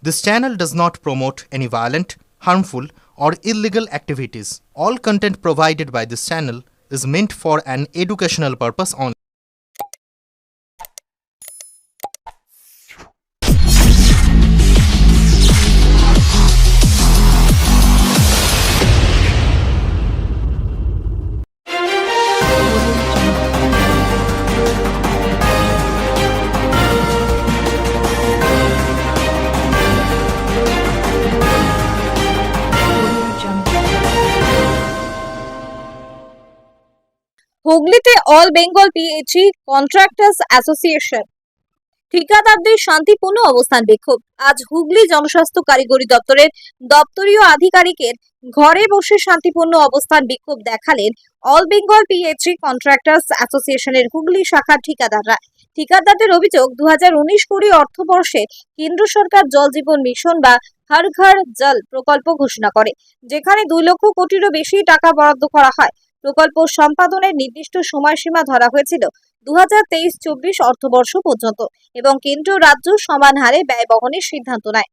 This channel does not promote any violent, harmful, or illegal activities. All content provided by this channel is meant for an educational purpose only. হুগলিতে all Bengal PHE contractors association ঠিকাদারদের শান্তিপূর্ণ অবস্থান বিক্ষোভ। আজ হুগলি জনস্বাস্থ্য কারিগরি দপ্তরের দপ্তরীয় আধিকারিকের ঘরে বসে শান্তিপূর্ণ অবস্থান বিক্ষোভ দেখালেন অল বেঙ্গল পিএইচই কন্ট্রাক্টরস অ্যাসোসিয়েশনের হুগলি শাখার ঠিকাদাররা। ঠিকাদারদের অভিযোগ 2019-20 অর্থবর্ষে কেন্দ্র সরকার জল জীবন মিশন বা হর ঘর জল প্রকল্প ঘোষণা করে, যেখানে 2 লক্ষ কোটিরও বেশি টাকা বরাদ্দ করা হয়। প্রকল্প সম্পাদনের নির্দিষ্ট সময়সীমা ধরা হয়েছিল 2023-24 অর্থবর্ষ পর্যন্ত এবং কেন্দ্র রাজ্য সমান হারে ব্যয় বহনের সিদ্ধান্ত নেয়।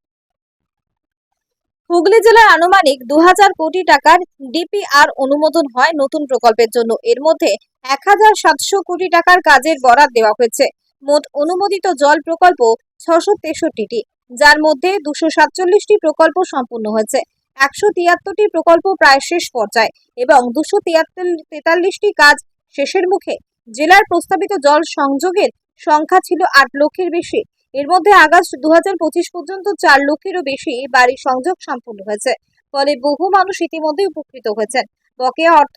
হুগলি জেলার আনুমানিক 2000 কোটি টাকার ডিপিআর অনুমোদন হয় নতুন প্রকল্পের জন্য। এর মধ্যে 1700 কোটি টাকার কাজের বরাদ দেওয়া হয়েছে। মোট অনুমোদিত জল প্রকল্প 663টি, যার মধ্যে 247টি প্রকল্প সম্পূর্ণ হয়েছে, 173টি প্রকল্প প্রায় শেষ পর্যায়ে এবং 243টি কাজ শেষের মুখে। জেলার প্রস্তাবিত জল সংযোগের সংখ্যা ছিল 8 লক্ষের বেশি। এর মধ্যে আগস্ট 2025 পর্যন্ত 4 লক্ষেরও বেশি বাড়ি সংযোগ সম্পূর্ণ হয়েছে। ফলে বহু মানুষ ইতিমধ্যে উপকৃত হয়েছেন। বকেয়া অর্থ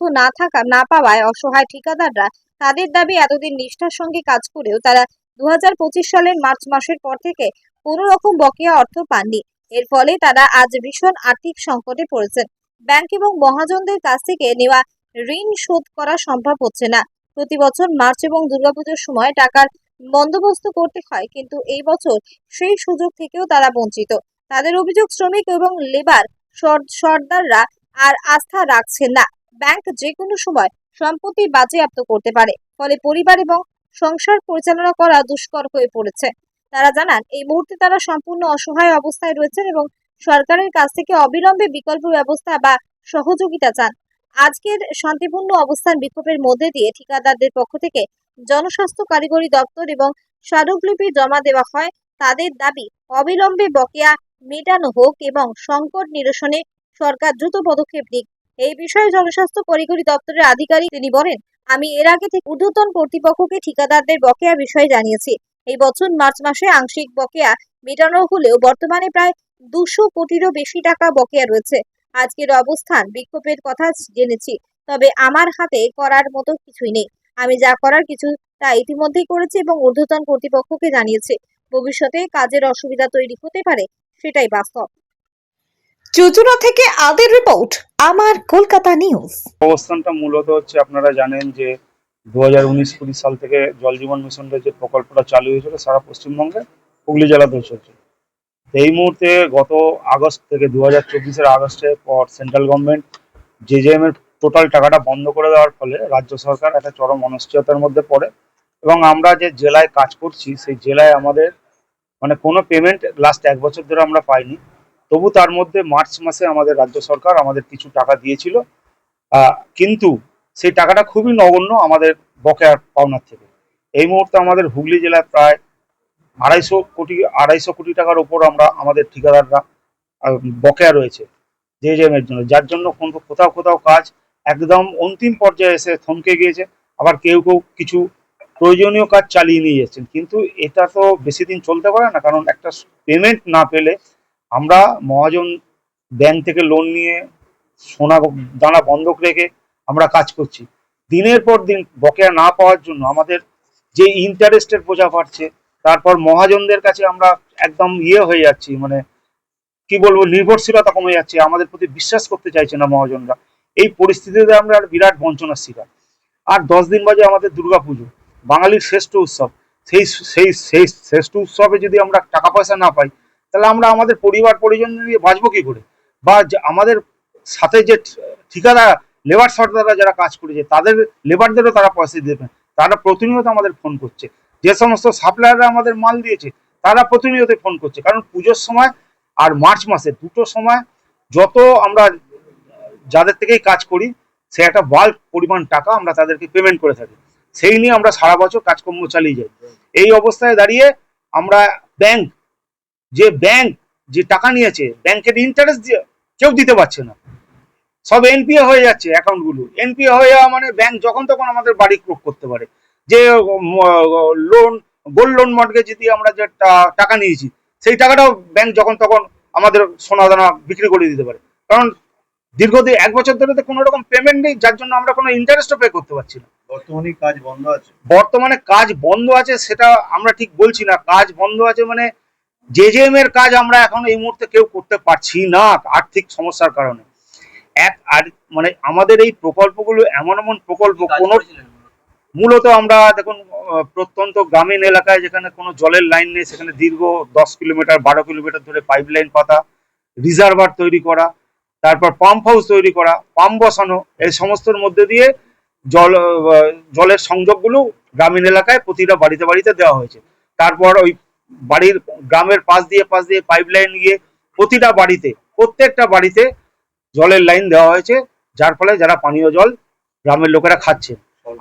না পাওয়ায় অসহায় ঠিকাদাররা তাদের দাবি, এতদিন নিষ্ঠার সঙ্গে কাজ করেও তারা 2025 সালের মার্চ মাসের পর থেকে কোনো রকম বকেয়া অর্থ পাননি। এর ফলে তারা আজ ভীষণ আর্থিক সংকটে পড়েছেন। ব্যাংক এবং মহাজনদের কাছ থেকে নেওয়া ঋণ শোধ করা সম্ভব হচ্ছে না। প্রতি বছর মার্চ এবং দুর্গাপুজোর সময় টাকার বন্দোবস্ত করতে হয়, কিন্তু এই বছর সেই সুযোগ থেকেও তারা বঞ্চিত। তাদের অভিযোগ, শ্রমিক এবং লেবার সর্দাররা আর আস্থা রাখছেন না। ব্যাংক যে কোনো সময় সম্পত্তি বাজেয়াপ্ত করতে পারে, ফলে পরিবার এবং সংসার পরিচালনা করা দুষ্কর হয়ে পড়েছে। তারা জানান, এই মুহূর্তে তারা সম্পূর্ণ অসহায় অবস্থায় রয়েছেন এবং সরকারের কাছ থেকে অবিলম্বে বিকল্প ব্যবস্থা বা সহযোগিতা চান। আজকের শান্তিপূর্ণ অবস্থান বিক্ষোভের মধ্যে দিয়ে ঠিকাদারদের পক্ষ থেকে জনস্বাস্থ্য কারিগরি দপ্তর এবং স্মারকলিপি জমা দেওয়া হয়। তাদের দাবি, অবিলম্বে বকেয়া মেটানো হোক এবং সংকট নিরসনে সরকার দ্রুত পদক্ষেপ নিক। এই বিষয়ে জনস্বাস্থ্য কারিগরি দপ্তরের আধিকারিক তিনি বলেন, আমি এর আগে থেকে ঊর্ধ্বতন কর্তৃপক্ষকে ঠিকাদারদের বকেয়া বিষয়ে জানিয়েছি। এই বছর মার্চ মাসে আংশিক বকেয়া মেটানো হলেও বর্তমানে প্রায় 200 কোটিরও বেশি টাকা বকেয়া রয়েছে। আজকের অবস্থান বিক্ষোভের কথা জেনেছি, তবে আমার হাতে করার মতো কিছুই নেই। আমি যা করার কিছু তা ইতিমধ্যেই করেছি এবং ঊর্ধ্বতন কর্তৃপক্ষকে জানিয়েছি। ভবিষ্যতে কাজের অসুবিধা তৈরি হতে পারে, সেটাই বাস্তব। চুচুড়া থেকে আদের রিপোর্ট, আমার কলকাতা নিউজ। অবস্থানটা মূলত হচ্ছে, আপনারা জানেন যে 2019-20 সাল থেকে জল জীবন মিশনের যে প্রকল্পটা চালু হয়েছিল সারা পশ্চিমবঙ্গে হুগলি জেলাতেও চলছে। এই মুহূর্তে গত আগস্ট থেকে 2024-এর আগস্টের পর সেন্ট্রাল গভর্নমেন্ট জেজেএম এর টোটাল টাকাটা বন্ধ করে দেওয়ার ফলে রাজ্য সরকার একটা চরম অনিশ্চয়তার মধ্যে পড়ে এবং আমরা যে জেলায় কাজ করছি সেই জেলায় আমাদের কোনো পেমেন্ট লাস্ট 1 বছর ধরে আমরা পাইনি। তবু তার মধ্যে মার্চ মাসে আমাদের রাজ্য সরকার আমাদের কিছু টাকা দিয়েছিল, কিন্তু সেই টাকাটা খুবই নগণ্য আমাদের বকেয়ার পাওনার থেকে। এই মুহূর্তে আমাদের হুগলি জেলায় প্রায় 250 কোটি টাকার উপর আমাদের ঠিকাদাররা বকেয়া রয়েছে জেজেএম এর জন্য, যার জন্য কোথাও কোথাও কাজ একদম অন্তিম পর্যায়ে এসে থমকে গিয়েছে। আবার কেউ কেউ কিছু প্রয়োজনীয় কাজ চালিয়ে নিয়ে যাচ্ছেন, কিন্তু এটা তো বেশি দিন চলতে পারে না, কারণ একটা পেমেন্ট না পেলে আমরা মহাজন ব্যাংক থেকে লোন নিয়ে সোনা দানা বন্ধক রেখে আমরা কাজ করছি। দিনের পর দিন বকেয়া না পাওয়ার জন্য আমাদের যে ইন্টারেস্টের বোঝা বাড়ছে, তারপর মহাজনদের কাছে আমরা একদম হয়ে যাচ্ছি, কি বলবো, নির্ভরশীলতা কমে যাচ্ছে, আমাদের প্রতি বিশ্বাস করতে চাইছে না মহাজনরা। এই পরিস্থিতিতে আমরা বিরাট বঞ্চনার শিকার। আর 10 দিন বাজে আমাদের দুর্গাপুজো, বাঙালির শ্রেষ্ঠ উৎসব। সেই সেই সেই শ্রেষ্ঠ উৎসবে যদি আমরা টাকা পয়সা না পাই, তাহলে আমরা আমাদের পরিবার পরিজন নিয়ে বাঁচবো কি করে? বা আমাদের সাথে যে ঠিকাদার লেবার সর্দাররা যারা কাজ করেছে তাদের লেবারদেরও তারা পয়সা দেবে। তারা প্রতিনিয়ত আমাদের ফোন করছে। যে সমস্ত সাপ্লায়াররা আমাদের মাল দিয়েছে তারা প্রতিনিয়ত ফোন করছে, কারণ পুজোর সময় আর মার্চ মাসে দুটো সময় যত আমরা যাদের থেকেই কাজ করি সে একটা বাল্ক পরিমাণ টাকা আমরা তাদেরকে পেমেন্ট করে থাকি, সেই নিয়ে আমরা সারা বছর কাজকর্ম চালিয়ে যাই। এই অবস্থায় দাঁড়িয়ে আমরা ব্যাংক যে টাকা নিয়েছে ব্যাংকের ইন্টারেস্ট কেউ দিতে পারছে না, সব এনপিএ হয়ে যাচ্ছে। অ্যাকাউন্টগুলো এনপিএ হয়ে যাওয়া মানে ব্যাংক যখন তখন আমাদের বাড়ি ক্রোক করতে পারে। যে লোন গোল্ড লোন মর্টগেজ দিয়ে আমরা যে টাকা নিয়েছি সেই টাকাটাও ব্যাংক যখন তখন আমাদের সোনা দানা বিক্রি করে দিতে পারে, কারণ দীর্ঘদিন 1 বছর ধরে তো কোনো রকম পেমেন্ট নেই, যার জন্য আমরা কোনো ইন্টারেস্টও পে করতে পারছি না। বর্তমানে কাজ বন্ধ আছে। বর্তমানে কাজ বন্ধ আছে সেটা আমরা ঠিক বলছি না, কাজ বন্ধ আছে মানে জেজেএম এর কাজ আমরা এখন এই মুহূর্তে কেউ করতে পারছি না আর্থিক সমস্যার কারণে। আর মানে আমাদের এই প্রকল্পগুলো এমন প্রকল্প কোনো মূলত আমরা দেখুন প্রত্যন্ত গ্রামীণ এলাকায় যেখানে কোনো জলের লাইন নেই সেখানে দীর্ঘ 10 কিলোমিটার 12 কিলোমিটার ধরে পাইপ লাইন পাতা, রিজার্ভার তৈরি করা, তারপর পাম্প হাউস তৈরি করা, পাম্প বসানো, এই সমস্তর মধ্যে দিয়ে জলের সংযোগগুলো গ্রামীণ এলাকায় প্রতিটা বাড়িতে বাড়িতে দেওয়া হয়েছে। তারপর ওই বাড়ির গ্রামের পাশ দিয়ে পাইপ লাইন গিয়ে প্রত্যেকটা বাড়িতে জলের লাইন দেওয়া হয়েছে, যার ফলে যারা পানীয় জল গ্রামের লোকেরা খাচ্ছে।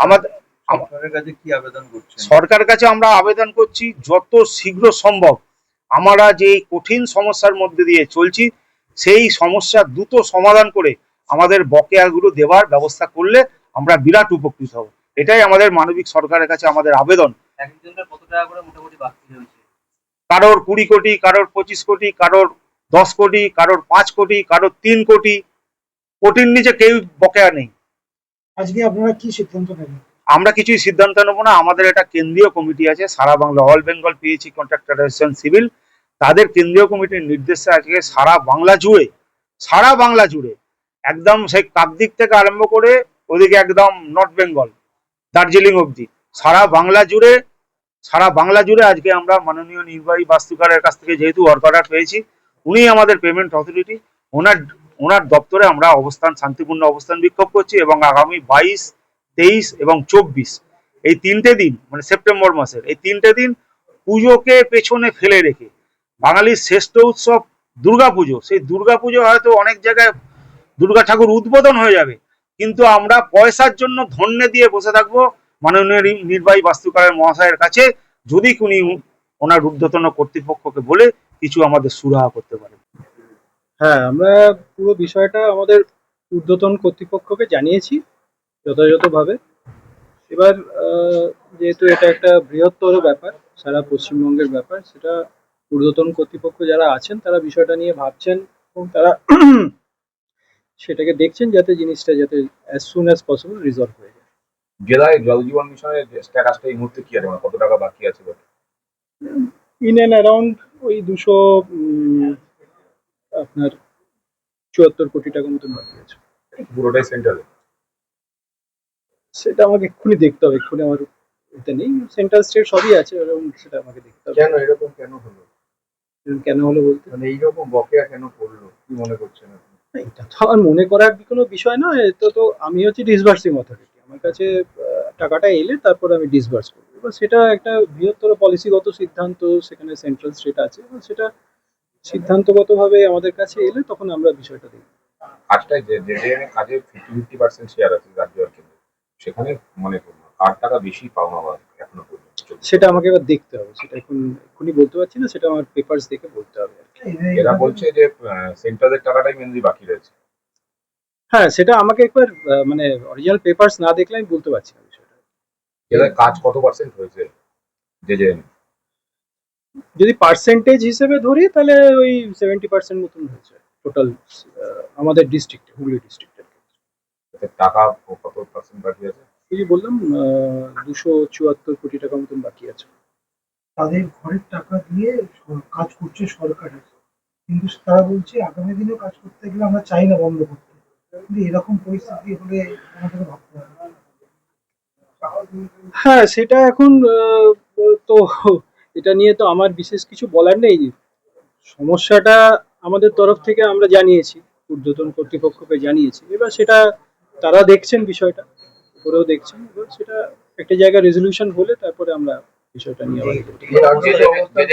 আমাদের সরকারের কাছে কি আবেদন করছেন? সরকারের কাছে আমরা আবেদন করছি যত শীঘ্র সম্ভব আমরা যে কঠিন সমস্যার মধ্যে দিয়ে চলছি সেই সমস্যা দ্রুত সমাধান করে আমাদের বকেয়াগুলো দেওয়ার ব্যবস্থা করলে আমরা বিরাট উপকৃত হব। এটাই আমাদের মানবিক সরকারের কাছে আমাদের আবেদন। একজনের কত টাকা করে মোটামুটি বাকি রয়েছে? কারোর 20 কোটি, কারোর 25 কোটি, কারোর 10 কোটি, কারোর 5 কোটি, কারোর 3 কোটি, কোটির নিচে কেউ বকেয়া নেই। আজকে আপনারা কি সিদ্ধান্ত নেবেন? আমরা কিছুই সিদ্ধান্ত নেব না, আমাদের একটা কেন্দ্রীয় কমিটি আছে সারা Bangla all Bengal PHE contractor association civil, তাদের কেন্দ্রীয় কমিটির নির্দেশে আজকে সারা বাংলা জুড়ে একদম সেই কাকদ্বীপ থেকে আরম্ভ করে ওদিকে একদম নর্থ বেঙ্গল দার্জিলিং অবধি সারা বাংলা জুড়ে আজকে আমরা মাননীয় নির্বাহী বাস্তুকারের কাছ থেকে যেহেতু ওয়ার্ক অর্ডার পেয়েছি, উনি আমাদের পেমেন্ট অথরিটি, ওনার দপ্তরে আমরা শান্তিপূর্ণ অবস্থান বিক্ষোভ করছি এবং আগামী 22, 23 এবং 24 এই 3টে দিন মানে সেপ্টেম্বর মাসের এই 3টে দিন পুজোকে পেছনে ফেলে রেখে বাঙালির শ্রেষ্ঠ উৎসব দুর্গাপুজো, সেই দুর্গাপুজো হয়তো অনেক জায়গায় দুর্গা ঠাকুর উদ্বোধন হয়ে যাবে, কিন্তু আমরা পয়সার জন্য ধন্যে দিয়ে বসে থাকবো মাননীয় নির্বাহী বাস্তুকারের মহাশয়ের কাছে, যদি উনি ওনার ঊর্ধ্বতন কর্তৃপক্ষকে বলে কিছু আমাদের সুরাহা করতে পারে। হ্যাঁ, আমরা পুরো বিষয়টা আমাদের ঊর্ধ্বতন কর্তৃপক্ষকে জানিয়েছি যথাযথভাবে। এবার যেহেতু এটা একটা বৃহত্তর ব্যাপার, সারা পশ্চিমবঙ্গের ব্যাপার, সেটা ঊর্ধ্বতন কর্তৃপক্ষ যারা আছেন তারা বিষয়টা নিয়ে ভাবছেন এবং তারা সেটাকে দেখছেন যাতে জিনিসটা যাতে as soon as possible resolve হয়ে যায়। জেলায় জল জীবন মিশনের স্ট্যাটাসটা এই মুহূর্তে কি আছে, মানে কত টাকা বাকি আছে? ইন অ্যান্ড অ্যারাউন্ড ওই 274 কোটি টাকার মতন বাকি আছে। পুরোটাই সেন্টারে? সেটা আমাকে এক্ষুনি দেখতে হবে, এক্ষুনি আমার এটা নেই, সেন্ট্রাল স্টেট সবই আছে এবং সেটা আমাকে দেখতে হবে। কেন এরকম কেন হলো? কেন হলো বলতে মানে এইরকম বকেয়া কেন পড়লো, কি মনে করছেন আপনি? এটা তো আমার মনে করার কোনো বিষয় নয়, এটা তো আমি হচ্ছে ডিসবার্সিং অথরিটি, আমার কাছে টাকাটা এলে তারপর আমি ডিসবার্স করবো। এবার সেটা একটা বৃহত্তর পলিসিগত সিদ্ধান্ত, সেখানে সেন্ট্রাল স্টেট আছে এবং সেটা সিদ্ধান্তগতভাবে আমাদের কাছে এলে তখন আমরা বিষয়টা দেখব। কাজটাই যে কাজে 50% শেয়ার আছে রাজ্য আর কেন্দ্র, সেখানে মানে কার টাকা বেশি পাওয়া হয় এখনো পর্যন্ত সেটা আমাকে এবার দেখতে হবে, সেটা এখনই বলতে পারছি না, সেটা আমার পেপারস দেখে বলতে হবে। এরা বলছে যে সেন্ট্রালের টাকাটাই মেনলি বাকি রয়েছে। হ্যাঁ, সেটা আমাকে একবার মানে অরিজিনাল পেপারস না দেখলে আমি বলতে পারছি না বিষয়টা। এরা কাজ কত পার্সেন্ট হয়েছে যে যদি পার্সেন্টেজ হিসেবে ধরি তাহলে ওই 70% মতন হয়েছে টোটাল আমাদের ডিস্ট্রিক্টে, হুগলি ডিস্ট্রিক্টের টাকা কত পার্সেন্ট বাকি আছে? এই যে বললাম 274 কোটি টাকা মতন বাকি আছে। তাদের ঘরের টাকা দিয়ে কাজ করছে সরকারের, কিন্তু তারা বলছে আগামী দিনেও কাজ করতে গেলে আমরা চাই না বন্ধ করতে, কিন্তু এরকম পরিস্থিতি হলে আমাদের ভাবতে হবে। হ্যাঁ, সেটা এখন তো এটা নিয়ে তো আমার বিশেষ কিছু বলার নেই। সমস্যাটা আমাদের তরফ থেকে আমরা জানিয়েছি, ঊর্ধ্বতন কর্তৃপক্ষকে জানিয়েছি, এবার সেটা তারা দেখছেন, বিষয়টা উপরেও দেখছেন, এবার সেটা একটা জায়গায় রেজলিউশন হলে তারপরে আমরা বিষয়টা নিয়ে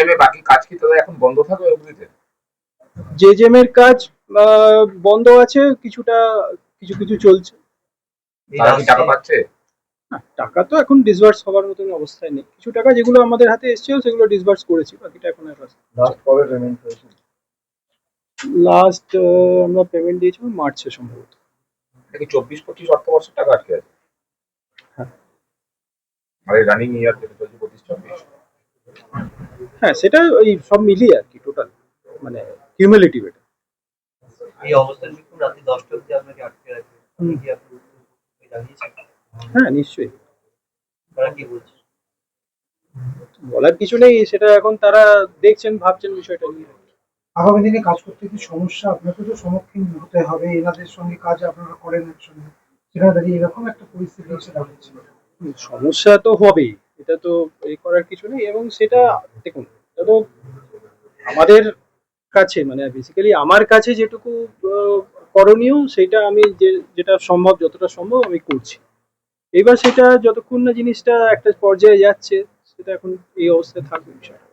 আবার বাকি কাজ কি তাহলে এখন বন্ধ থাকবে অবধিতে? জেজেএম এর কাজ বন্ধ আছে, কিছুটা কিছু কিছু চলছে। এই তারা কি টাকা রাস্তায় পাচ্ছে? না, টাকা তো এখন ডিসবার্স হওয়ার মতন অবস্থায় নেই। কিছু টাকা যেগুলো আমাদের হাতে এসেছিল সেগুলো ডিসবার্স করেছি, বাকিটা এখন আর লাস্ট কবে পেমেন্ট হয়েছে? লাস্ট আমরা পেমেন্ট দিয়েছিলাম মার্চে সম্ভবত। এটা কি 24-25 অর্থবর্ষের টাকা আটকে আছে? হ্যাঁ। মানে রানিং ইয়ার যেটা চলছে 25-24। হ্যাঁ, সেটা ওই সব মিলিয়ে আর কি, টোটাল মানে কিউমুলেটিভ এটা। এই অবস্থায় দেখুন রাতে 10টা অবধি আপনাকে আটকে রাখবে। আপনি কি আপনি জানিয়েছেন? হ্যাঁ, নিশ্চয়ই। তারা কি বলছে? বলার কিছু নেই, সেটা এখন তারা দেখছেন, ভাবছেন বিষয়টা নিয়ে। আগামী দিনে কাজ করতে কি সমস্যা আপনাকে তো সম্মুখীন হতে হবে, এনাদের সঙ্গে কাজ আপনারা করেন একসঙ্গে, সেখানে দাঁড়িয়ে এরকম একটা পরিস্থিতি এসে দাঁড়াচ্ছে। সমস্যা তো হবেই, এটা তো এই করার কিছু নেই। এবং সেটা দেখুন, এটা তো আমাদের কাছে মানে বেসিক্যালি আমার কাছে যেটুকু করণীয় সেটা আমি যেটা সম্ভব, যতটা সম্ভব আমি করছি। এবার সেটা যতক্ষণ না জিনিসটা একটা পর্যায়ে যাচ্ছে, সেটা এখন এই অবস্থায় থাকবে বিষয়টা।